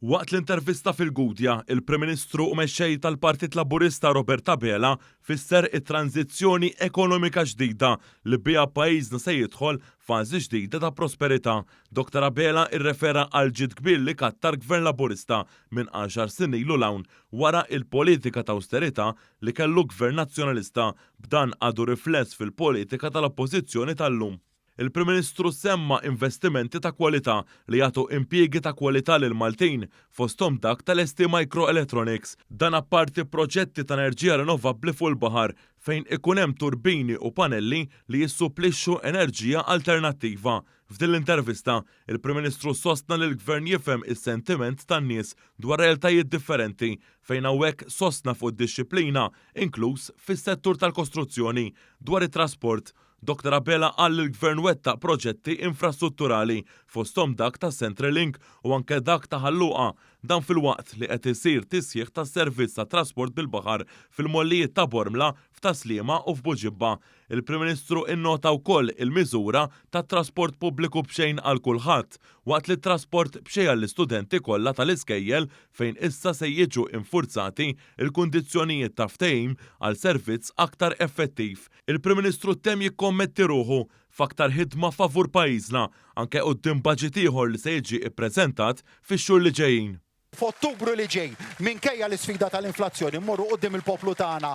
Waqt l-intervista fil-Gudja, il-Prim Ministru u mexxej tal-Partit Laburista Robert Abela fisser it-tranzizzjoni ekonomika ġdida li biha pajjiżna se jidħol fażi ġdida ta' prosperità. Dr. Abela irrefera għal ġid kbir li kattar Gvern Laburista minn 10 snin ilu l-hawn wara il-politika ta' austerità li kellu Gvern Nazzjonalista b'dan għadu rifless fil-politika tal-Oppożizzjoni tal-lum. Il-Prim Ministru semma investimenti ta' kwalità li jagħtu impjiegi ta' kwalità lil Maltin fosthom dak tal-ST Microelectronics, dan apparti proġetti ta' enerġija rinnovabbli fuq il-baħar fejn ikun hemm turbini u panelli li jissupplixxu enerġija alternattiva. F'din l-intervista, il-Prim Ministru sostna li l-Gvern jifhem is-sentiment tan-nies dwar realtajiet differenti fejn hawnhekk sostna fuq id-dixxilpina, inkluż fis-settur tal-kostruzzjoni, dwar it-trasport. Dr. Abela qal li l-Gvern wettaq proġetti infrastrutturali fosthom dak ta' Centrelink u anke dak ta' Ħalluqa, dan fil-waqt li qed isir tisjieħ tas-servizz ta' trasport bil-baħar fil-mollijiet ta' Bormla, f'Taslima u f'Buġibba. Il-Prim Ministru innota wkoll il-miżura ta' trasport pubbliku b'xejn għal kulħadd, waqt li trasport b'xejn għall-istudenti kollha tal-iskejjel fejn issa se jiġu infurzati il-kundizzjonijiet ta' ftehim għal servizz aktar effettiv. Il-Prim Ministru temm jikkommetti ruħu f'aktar ħidma favur pajjiżna anke quddiem baġit ieħor li se jiġi ppreżentat fix-xhur li ġejjin. F'Ottubru li ġej, minkejja l-isfida tal-inflazzjoni, mmorru quddiem il-poplu tagħna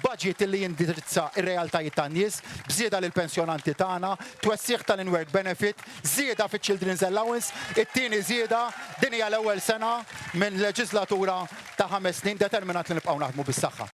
budget li jindirizza ir-realtajiet tan-nies, bżieda lill pensjonanti tagħna, twessieħ tal-in-work benefit, żieda fiċ-children's allowance, it-tieni żieda din hija l-ewwel sena minn leġislatura ta' 5 snin determinat li nibqgħu naħdmu bis-saħħa.